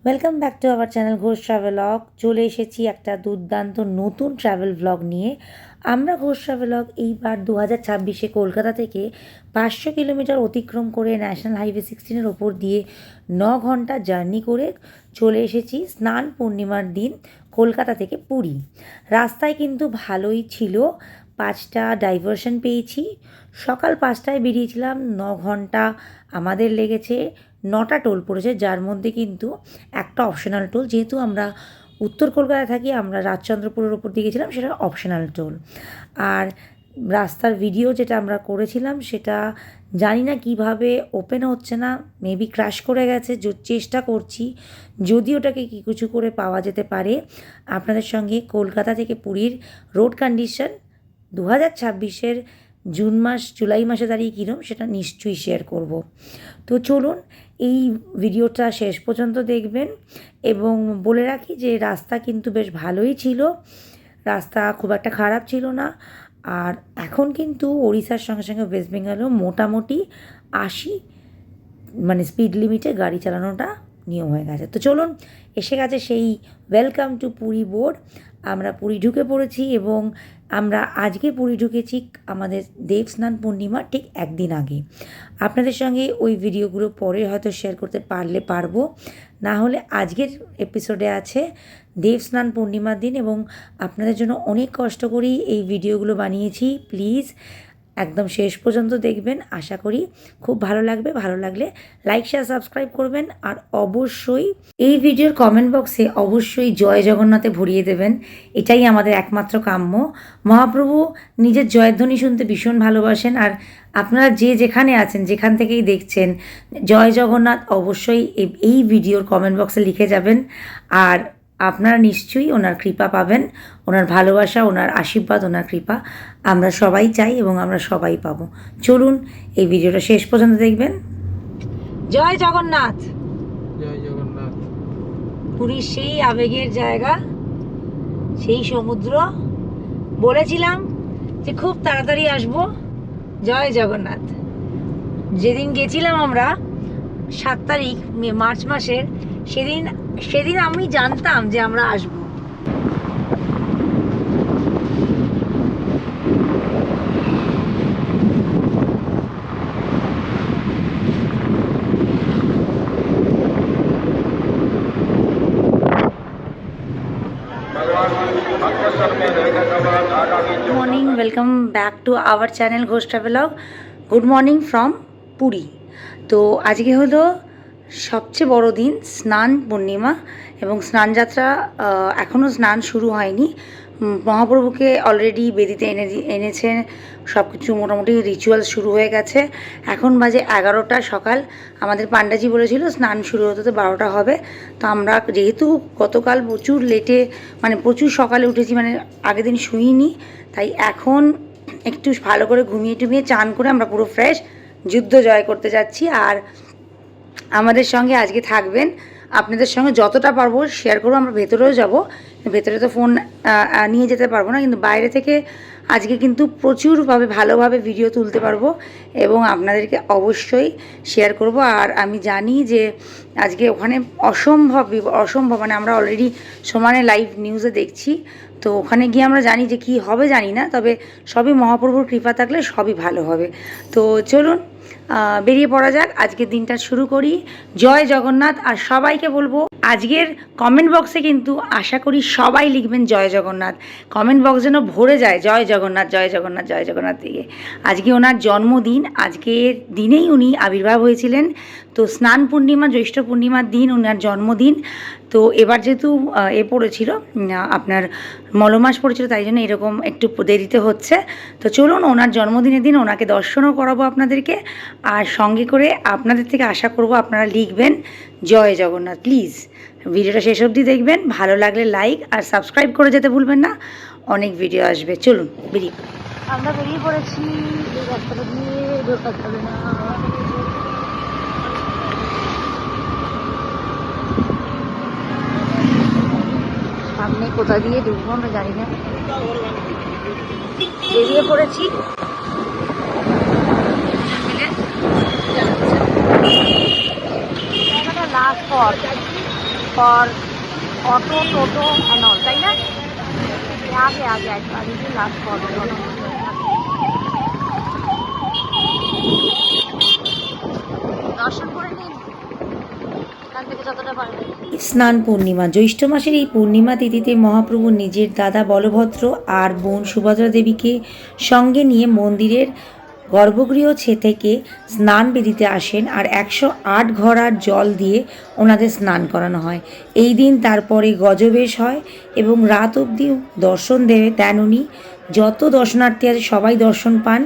Welcome back to our channel Ghosh travelogue. চলে এসেছি একটা দুর্দান্ত নতুন ট্রাভেল ব্লগ নিয়ে। আমরা ঘোষ ট্রাভেলগ এইবার 2026-এ কলকাতা থেকে 500 কিলোমিটার অতিক্রম করে ন্যাশনাল হাইওয়ে 16-এর ওপর দিয়ে 9 ঘন্টা জার্নি করে চলে এসেছি স্নান পূর্ণিমার দিন কলকাতা থেকে পুরী। রাস্তায় কিন্তু ভালোই ছিল, 5টা ডাইভারশন পেয়েছি। সকাল 5টায় বেরিয়েছিলাম, 9 ঘন্টা আমাদের লেগেছে। 9টা টোল পড়েছে, যার মধ্যে কিন্তু একটা অপশনাল টোল। যেহেতু আমরা উত্তর কলকাতায় থাকি, আমরা রাজচন্দ্রপুরের ওপর দিয়ে গেছিলাম, সেটা অপশনাল টোল। আর রাস্তার ভিডিও যেটা আমরা করেছিলাম সেটা জানি না কিভাবে ওপেন হচ্ছে না, মেবি ক্র্যাশ করে গেছে। চেষ্টা করছি যদি ওটাকে কিছু করে পাওয়া যেতে পারে আপনাদের সঙ্গে কলকাতা থেকে পুরীর রোড কন্ডিশন 2026-এর জুলাই মাসে দাঁড়িয়ে কীরকম সেটা নিশ্চয়ই শেয়ার করব। তো চলুন এই ভিডিওটা শেষ পর্যন্ত দেখবেন। এবং বলে রাখি যে রাস্তা কিন্তু বেশ ভালোই ছিল, রাস্তা খুব একটা খারাপ ছিল না। আর এখন কিন্তু ওড়িশার সঙ্গে সঙ্গে ওয়েস্ট বেঙ্গলেও মোটামুটি 80 স্পিড লিমিটে গাড়ি চালানোটা নিয়ম হয়ে গেছে। তো চলুন, এসে গেছে সেই ওয়েলকাম টু পুরী বোর্ড। আমরা পুরী ঢুকে পড়েছি এবং আমরা আজকে পুরী ঢুকেছি আমাদের দেবস্নান পূর্ণিমার ঠিক একদিন আগে। আপনাদের সঙ্গে ওই ভিডিওগুলো পরে হয়তো শেয়ার করতে পারবো, না হলে আজকের এপিসোডে আছে দেবস্নান পূর্ণিমার দিন। এবং আপনাদের জন্য অনেক কষ্ট করেই এই ভিডিওগুলো বানিয়েছি। প্লিজ একদম শেষ পর্যন্ত দেখবেন, আশা করি খুব ভালো লাগবে। ভালো লাগলে লাইক শেয়ার সাবস্ক্রাইব করবেন। আর অবশ্যই এই ভিডিওর কমেন্ট বক্সে অবশ্যই জয় জগন্নাথে ভরিয়ে দেবেন, এটাই আমাদের একমাত্র কাম্য। মহাপ্রভু নিজের জয়ধ্বনি শুনতে ভীষণ ভালোবাসেন। আর আপনারা যে যেখানে আছেন, যেখান থেকেই দেখছেন, জয় জগন্নাথ অবশ্যই এই ভিডিওর কমেন্ট বক্সে লিখে যাবেন। আর আপনারা নিশ্চয়ই ওনার কৃপা পাবেন, ওনার ভালোবাসা, ওনার আশীর্বাদ, ওনার কৃপা আমরা সবাই চাই এবং আমরা সবাই পাবো। চলুন এই ভিডিওটা শেষ পর্যন্ত দেখবেন। জয় জগন্নাথ। জয় জগন্নাথ। পুরীর সেই আবেগের জায়গা, সেই সমুদ্র। বলেছিলাম যে খুব তাড়াতাড়ি আসবো। জয় জগন্নাথ। যেদিন গেছিলাম আমরা 7 তারিখ মার্চ মাসের, সেদিন আমি জানতাম যে আমরা আসবো। Morning, welcome back to our channel Ghosh travelogue. Good morning from Puri. তো আজকে হলো সবচেয়ে বড় দিন, স্নান পূর্ণিমা। এবং স্নানযাত্রা এখনও স্নান শুরু হয়নি। মহাপ্রভুকে অলরেডি বেদিতে এনেছেন, সব কিছু মোটামুটি রিচুয়াল শুরু হয়ে গেছে। এখন বাজে 11টা সকাল। আমাদের পান্ডাজি বলেছিল স্নান শুরু হতে তো 12টা হবে। তো আমরা যেহেতু গতকাল প্রচুর লেটে প্রচুর সকালে উঠেছি, আগের দিন শুইনি, তাই এখন একটু ভালো করে ঘুমিয়ে টুমিয়ে চান করে আমরা পুরো ফ্রেশ যুদ্ধ জয় করতে যাচ্ছি। আর আমাদের সঙ্গে আজকে থাকবেন, আপনাদের সঙ্গে যতটা পারবো শেয়ার করবো। আমরা ভেতরেও যাব, ভেতরে তো ফোন নিয়ে যেতে পারবো না, কিন্তু বাইরে থেকে আজকে কিন্তু প্রচুরভাবে ভালোভাবে ভিডিও তুলতে পারবো এবং আপনাদেরকে অবশ্যই শেয়ার করব। আর আমি জানি যে আজকে ওখানে অসম্ভব আমরা অলরেডি সমানে লাইভ নিউজে দেখছি। তো ওখানে গিয়ে আমরা জানি যে কী হবে জানি না, তবে সবই মহাপ্রভুর কৃপা থাকলে সবই ভালো হবে। তো চলুন বেরিয়ে পড়া যাক, আজকের দিনটা শুরু করি। জয় জগন্নাথ। আর সবাইকে বলবো আজকের কমেন্ট বক্সে কিন্তু আশা করি সবাই লিখবেন জয় জগন্নাথ। কমেন্ট বক্স যেন ভরে যায় জয় জগন্নাথ, জয় জগন্নাথ, জয় জগন্নাথ দিয়ে। আজকে ওনার জন্মদিন, আজকের দিনেই উনি আবির্ভাব হয়েছিলেন। তো স্নান পূর্ণিমা, জ্যৈষ্ঠ পূর্ণিমার দিন ওনার জন্মদিন। তো এবার যেহেতু পড়েছিল আপনার মলমাস পড়েছিল, তাই জন্য এরকম একটু দেরিতে হচ্ছে। তো চলুন ওনার জন্মদিনের দিন ওনাকে দর্শনও করাবো আপনাদেরকে। আর সঙ্গে করে আপনাদের থেকে আশা করব আপনারা লিখবেন জয় জগন্নাথ। প্লিজ ভিডিওটা শেষ অবধি দেখবেন, ভালো লাগলে লাইক আর সাবস্ক্রাইব করে যেতে ভুলবেন না, অনেক ভিডিও আসবে। চলুন আমরা বেরিয়ে পড়েছি। এই রাস্তাটা দিয়ে ঢোকা যাবে না, সামনে কোথা দিয়ে ঢুকবো আমরা জানি না। বেরিয়ে পড়েছি। লাস্ট পথ for auto toto and all, তাই না? আগে আগে আগে লাস্ট করবো দর্শন করে নিন এখান থেকে যতটা পারবেন। স্নান পূর্ণিমা, জ্যৈষ্ঠ মাসের এই পূর্ণিমা তিথিতে মহাপ্রভু নিজের দাদা বলভদ্র আর বোন সুভদ্রা দেবীকে সঙ্গে নিয়ে মন্দিরের গর্ভগৃহ থেকে স্নান বেদিতে আসেন আর 108 ঘড়ার জল দিয়ে ওনাদের স্নান করানো হয়। এই দিন তারপরে গজবেশ হয় এবং রাত অবধি দর্শন দেন উনি। যত দর্শনার্থী আছে সবাই দর্শন পান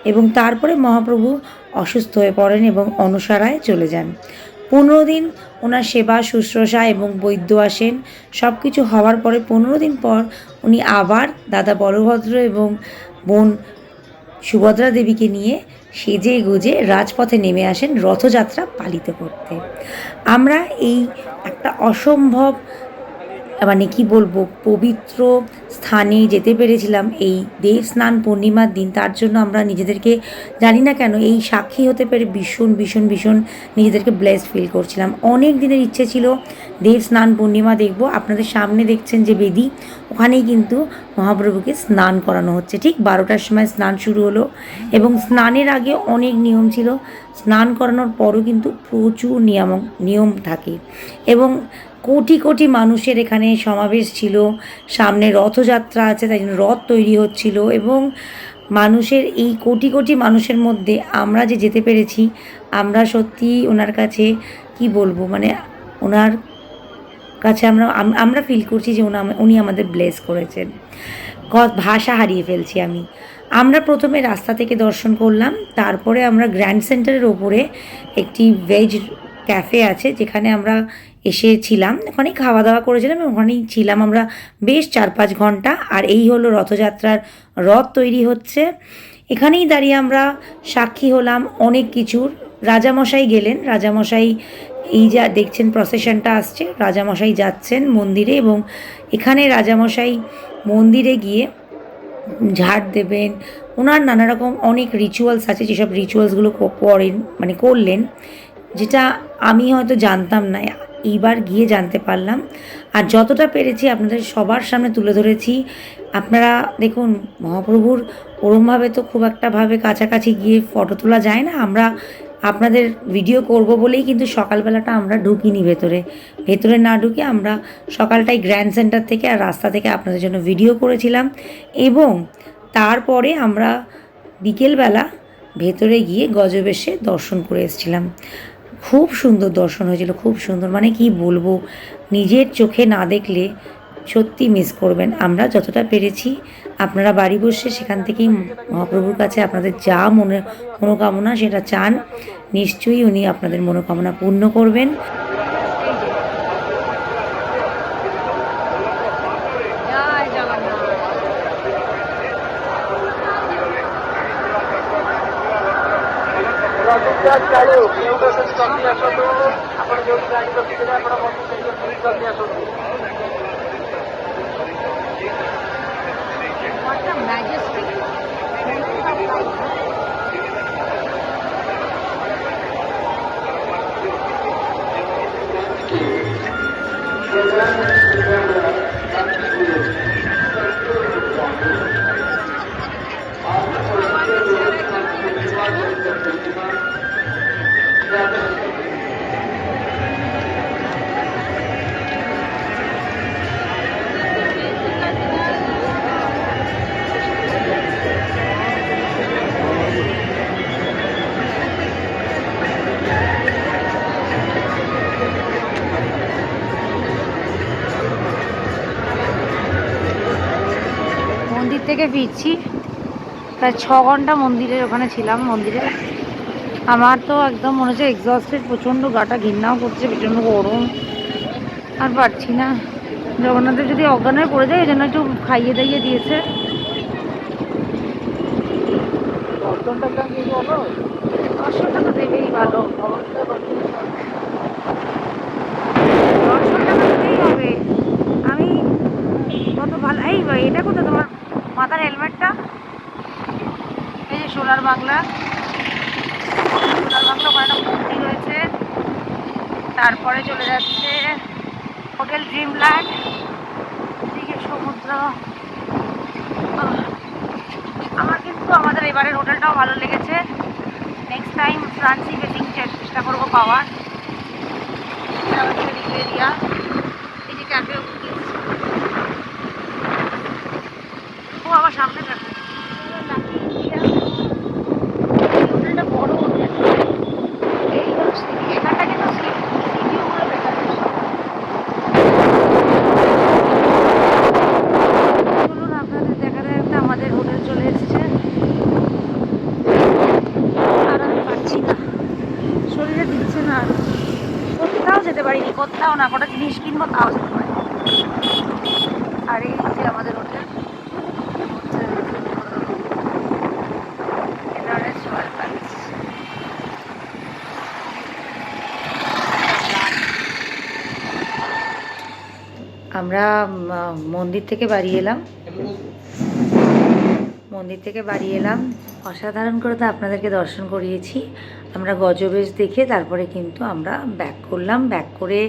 এবং তারপরে মহাপ্রভু অসুস্থ হয়ে পড়েন এবং অনশারায় চলে যান। 15 দিন ওনার সেবা শুশ্রূষা এবং বৈদ্য আসেন। সব কিছু হওয়ার পরে 15 দিন পর উনি আবার দাদা বলভদ্র এবং বোন সুভদ্রা দেবীকে নিয়ে সেজে গুজে রাজপথে নেমে আসেন রথযাত্রা পালিত করতে। আমরা এই একটা অসম্ভব মানে কি বলবো পবিত্র স্থানে যেতে পেরেছিলাম এই দেব স্নান পূর্ণিমার দিন। তার জন্য আমরা নিজেদেরকে জানি না কেন এই সাক্ষী হতে পেরে ভীষণ ভীষণ ভীষণ নিজেদেরকে ব্লেস ফিল করছিলাম। অনেক দিনের ইচ্ছে ছিল দেব স্নান পূর্ণিমা দেখব। আপনাদের সামনে দেখছেন যে বেদি, ওখানেই কিন্তু মহাপ্রভুকে স্নান করানো হচ্ছে। ঠিক 12টার সময় স্নান শুরু হলো এবং স্নানের আগে অনেক নিয়ম ছিল। স্নান করানোর পরও কিন্তু প্রচুর নিয়ম থাকে এবং কোটি কোটি মানুষের এখানে সমাবেশ ছিল। সামনে রথযাত্রা আছে, তাই জন্য রথ তৈরি হচ্ছিল এবং মানুষের এই কোটি কোটি মানুষের মধ্যে আমরা যে যেতে পেরেছি, আমরা সত্যিই ওনার কাছে কি বলবো, মানে ওনার কাছে আমরা ফিল করছি যে উনি আমাদের ব্লেস করেছেন। ভাষা হারিয়ে ফেলছি আমি। আমরা প্রথমে রাস্তা থেকে দর্শন করলাম, তারপরে আমরা গ্র্যান্ড সেন্টারের ওপরে একটি ভেজ ক্যাফে আছে যেখানে আমরা এসেছিলাম, ওখানেই খাওয়া দাওয়া করেছিলাম এবং ওখানেই ছিলাম আমরা বেশ 4-5 ঘন্টা। আর এই হলো রথযাত্রার রথ তৈরি হচ্ছে, এখানেই দাঁড়িয়ে আমরা সাক্ষী হলাম অনেক কিছুর। রাজামশাই গেলেন, রাজামশাই এই যা দেখছেন প্রসেশনটা আসছে, রাজামশাই যাচ্ছেন মন্দিরে এবং এখানে রাজামশাই মন্দিরে গিয়ে ঝাড় দেবেন। ওনার নানা রকম অনেক রিচুয়ালস আছে, যেসব রিচুয়ালসগুলো করলেন, যেটা আমি হয়তো জানতাম না, এইবার গিয়ে জানতে পারলাম। আর যতটা পেরেছি আপনাদের সবার সামনে তুলে ধরেছি। আপনারা দেখুন, মহাপ্রভুর ওরমভাবে তো খুব একটাভাবে কাছাকাছি গিয়ে ফটো তোলা যায় না। আমরা আপনাদের ভিডিও করব বলেই কিন্তু সকালবেলাটা আমরা ঢুকিনি ভেতরে না ঢুকে আমরা সকালটাই গ্র্যান্ড সেন্টার থেকে আর রাস্তা থেকে আপনাদের জন্য ভিডিও করেছিলাম এবং তারপরে আমরা বিকেলবেলা ভেতরে গিয়ে গজবেশে দর্শন করে এসেছিলাম। খুব সুন্দর দর্শন হয়েছিল, খুব সুন্দর, মানে কি বলবো, নিজের চোখে না দেখলে সত্যি মিস করবেন। আমরা যতটা পেরেছি, আপনারা বাড়ি বসে সেখান থেকেই মহাপ্রভুর কাছে আপনাদের যা মনোকামনা সেটা চান, নিশ্চয়ই উনি আপনাদের মনোকামনা পূর্ণ করবেন। মন্দির থেকে ফিরছি, প্রায় 6 ঘন্টা মন্দিরের ওখানে ছিলাম। মন্দিরে আমার তো একদম মনে হচ্ছে এক্সস্টেড, প্রচণ্ড গাটা ঘৃণাও করছে, প্রচণ্ড গরম, আর পারছি না। জগন্নাথের যদি অজ্ঞান হয়ে পড়ে যায়, এই জন্য একটু খাইয়ে দাইয়ে দিয়েছে। দর্শনটা তো দেবেই ভালো, দর্শনটা তো দিতেই হবে। আমি কত ভালো, এই এটা কোথায় তোমার মাথার হেলমেটটা? এই যে সোনার বাংলা, ওখানে একটা মন্দির রয়েছে, তারপরে চলে যাচ্ছে হোটেল ড্রিমল্যান্ড, এদিকে সমুদ্র। আমার কিন্তু আমাদের এবারের হোটেলটাও ভালো লেগেছে। নেক্সট টাইম ফ্রান্সি বেসিং চেষ্টা করবো পাওয়ার। এটা হচ্ছে রিভেরিয়া, এই যে ক্যাফে ও আমার সামনে দেখো হোটেলটা বড় হোটেল। এই হচ্ছে এখানটা কিন্তু সিভিউগুলো দেখা যাচ্ছে। চলুন আপনাদের দেখাতে দেখাতে আমাদের হোটেল চলে এসেছে। আর আমি পারছি না, শরীরে দিচ্ছে না। কোথাও যেতে পারিনি, কোথাও না, কটা জিনিস কিনবো তাও যেতে পারি। আর এই যে আমাদের হোটেল এনআরএস রয়্যাল প্যালেস। আমরা মন্দির থেকে বাড়ি এলাম, অসাধারণ করে তো আপনাদেরকে দর্শন করিয়েছি। আমরা গজবেশ দেখে তারপরে কিন্তু আমরা ব্যাক করলাম। ব্যাক করে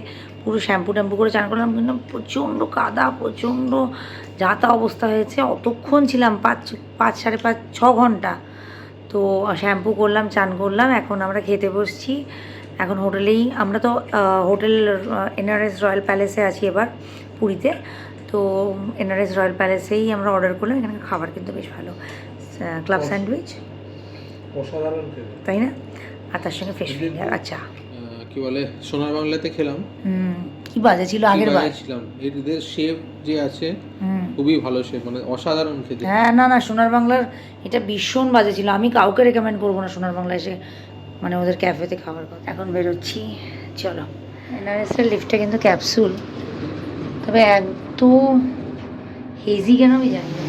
পুরো শ্যাম্পু ট্যাম্পু করে চান করলাম, কিন্তু প্রচণ্ড কাদা, প্রচণ্ড যা তা অবস্থা হয়েছে। অতক্ষণ ছিলাম 5-6 ঘন্টা। তো শ্যাম্পু করলাম, চান করলাম, এখন আমরা খেতে বসছি। এখন হোটেলেই আমরা তো হোটেল এনআরএস রয়্যাল প্যালেসে আছি এবার পুরীতে। তো এনআরএস রয়্যাল প্যালেসেই আমরা অর্ডার করলাম। এখানে খাবার কিন্তু বেশ ভালো, ক্লাব স্যান্ডউইচ অসাধারণ খেতে, তাই না? আর তার সঙ্গে ফিশ ফিঙ্গার। আচ্ছা, কি বলে, সোনার বাংলাতে খেলাম। কি বাজে ছিল আগের বার। ছিলাম এদের শেফ যে আছে খুবই ভালো শেফ, মানে অসাধারণ খেতে। হ্যাঁ, না না, সোনার বাংলার এটা ভীষণ বাজে ছিল। আমি কাউকে রেকমেন্ড করবো না সোনার বাংলা এসে মানে ওদের ক্যাফেতে খাবার কথা। এখন বেরোচ্ছি, চলো। এনআরএসের লিফটটা কিন্তু ক্যাপসুল, তবে এত হেজি কেন আমি জানি না।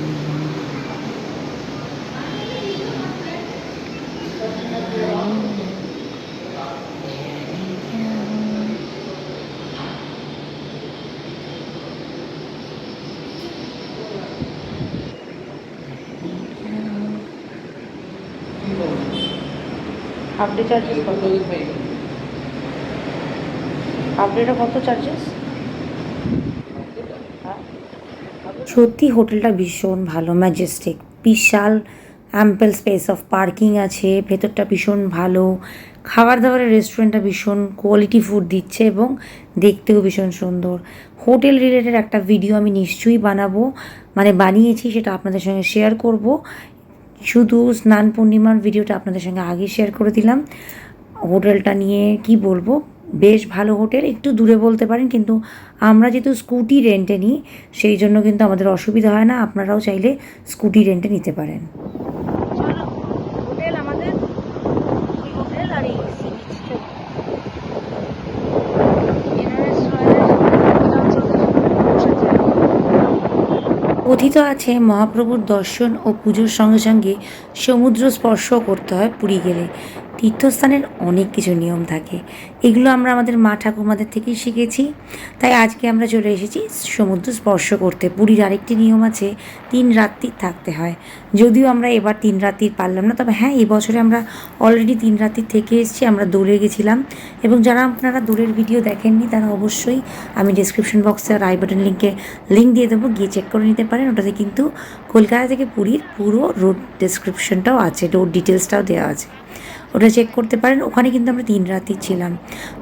হাফ ডে চার্জেস কত? হাফ ডেটা কত চার্জেস? সত্যি হোটেলটা ভীষণ ভালো, ম্যাজেস্টিক, বিশাল অ্যাম্পেল স্পেস অফ পার্কিং আছে, ভেতরটা ভীষণ ভালো, খাবার দাবারের রেস্টুরেন্টটা ভীষণ কোয়ালিটি ফুড দিচ্ছে এবং দেখতেও ভীষণ সুন্দর। হোটেল রিলেটেড একটা ভিডিও আমি নিশ্চয়ই বানাবো, মানে বানিয়েছি, সেটা আপনাদের সঙ্গে শেয়ার করব। শুধু স্নান পূর্ণিমার ভিডিওটা আপনাদের সঙ্গে আগে শেয়ার করে দিলাম। হোটেলটা নিয়ে কি বলবো, বেশ ভালো হোটেল। একটু দূরে বলতে পারেন, কিন্তু আমরা যেহেতু স্কুটি রেন্টে নিই সেই জন্য কিন্তু আমাদের অসুবিধা হয় না। আপনারাও চাইলে স্কুটি রেন্টে নিতে পারেন। হোটেল আমাদের হোটেল আর এই কথিত আছে মহাপ্রভুর দর্শন ও পুজোর সঙ্গে সঙ্গে সমুদ্র স্পর্শ করতে হয় পুরী গেলে। তীর্থস্থানের অনেক কিছু নিয়ম থাকে, এগুলো আমরা আমাদের মা ঠাকুমাদের থেকেই শিখেছি। তাই আজকে আমরা চলে এসেছি সমুদ্র স্পর্শ করতে। পুরীর আরেকটি নিয়ম আছে, 3 রাত্রি থাকতে হয়। যদিও আমরা এবার 3 রাত্রি পারলাম না, তবে হ্যাঁ, এই বছরে আমরা অলরেডি 3 রাত্রি থেকে এসেছি। আমরা দৌড়ে গেছিলাম, এবং যারা আপনারা দৌড়ের ভিডিও দেখেননি তারা অবশ্যই আমি ডিসক্রিপশন বক্সে আর আই বাটন লিঙ্ক দিয়ে দেবো, গিয়ে চেক করে নিতে পারেন। ওটাতে কিন্তু কলকাতা থেকে পুরীর পুরো রোড ডেসক্রিপশনটাও আছে, রোড ডিটেলসটাও দেওয়া আছে, ওটা চেক করতে পারেন। ওখানে কিন্তু আমরা 3 রাত্রি ছিলাম।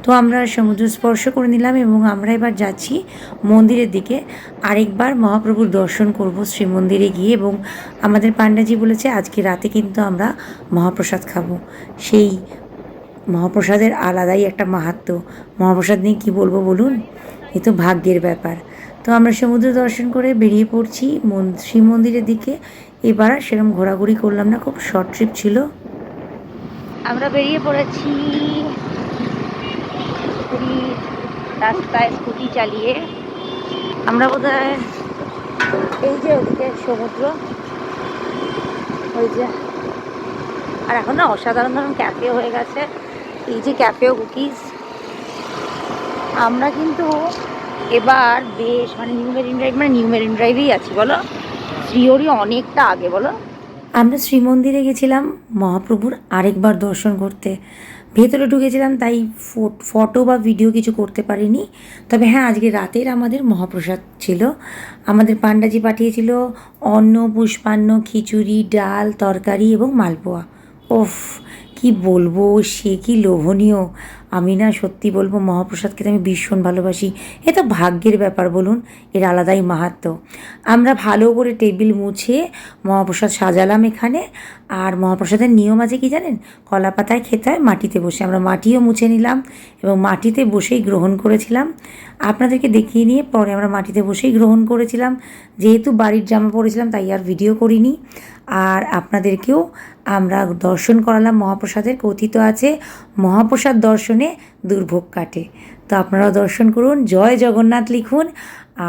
তো আমরা সমুদ্র স্পর্শ করে নিলাম এবং আমরা এবার যাচ্ছি মন্দিরের দিকে। আরেকবার মহাপ্রভুর দর্শন করব শ্রীমন্দিরে গিয়ে, এবং আমাদের পান্ডাজি বলেছে আজকে রাতে কিন্তু আমরা মহাপ্রসাদ খাবো। সেই মহাপ্রসাদের আলাদাই একটা মাহাত্ম্য। মহাপ্রসাদ নিয়ে কী বলবো বলুন, এ তো ভাগ্যের ব্যাপার। তো আমরা সমুদ্র দর্শন করে বেরিয়ে পড়ছি শ্রীমন্দিরের দিকে। এবার সেরকম ঘোরাঘুরি করলাম না, খুব শর্ট ট্রিপ ছিল। আমরা বেরিয়ে পড়েছি পুরীর রাস্তায় স্কুটি চালিয়ে। আমরা বোধহয় এই যে ওদিকে সমুদ্র, ওই যে, আর এখন না অসাধারণ ক্যাফে হয়ে গেছে, এই যে ক্যাফে ও কুকিজ। আমরা কিন্তু এবার বেশ নিউ মেরিন ড্রাইভেই আছি, বলো? শ্রীহরি অনেকটা আগে, বলো? আমরা শ্রীমন্দিরে গেছিলাম মহাপ্রভুর আরেকবার দর্শন করতে। ভেতরে ঢুকেছিলাম, তাই ফটো বা ভিডিও কিছু করতে পারিনি। তবে হ্যাঁ, আজকে রাতের আমাদের মহাপ্রসাদ ছিল। আমাদের পাণ্ডাজি পাঠিয়েছিল অন্ন, পুষ্পান্ন, খিচুড়ি, ডাল, তরকারি এবং মালপোয়া। ওফ, কি বলবো, সে কি লোভনীয়! আমি না সত্যি বলবো, মহাপ্রসাদ খেতে আমি ভীষণ ভালোবাসি। এ তো ভাগ্যের ব্যাপার বলুন, এর আলাদাই মাহাত্ম্য। আমরা ভালো করে টেবিল মুছে মহাপ্রসাদ সাজালাম এখানে। আর মহাপ্রসাদের নিয়ম আছে কি জানেন? কলা পাতায় খেতে হয় মাটিতে বসে। আমরা মাটিও মুছে নিলাম এবং মাটিতে বসেই গ্রহণ করেছিলাম। আপনাদেরকে দেখিয়ে নিয়ে পরে আমরা মাটিতে বসেই গ্রহণ করেছিলাম। যেহেতু বাড়ির জামা পরেছিলাম তাই আর ভিডিও করিনি। আর আপনাদেরকেও আমরা দর্শন করালাম মহাপ্রসাদের। কথিত আছে মহাপ্রসাদ দর্শনে দুর্ভোগ কাটে। তো আপনারাও দর্শন করুন, জয় জগন্নাথ লিখুন।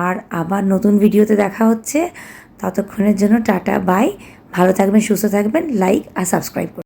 আর আবার নতুন ভিডিওতে দেখা হচ্ছে। ততক্ষণের জন্য টাটা, বাই। ভালো থাকবেন, সুস্থ থাকবেন, লাইক আর সাবস্ক্রাইব করুন।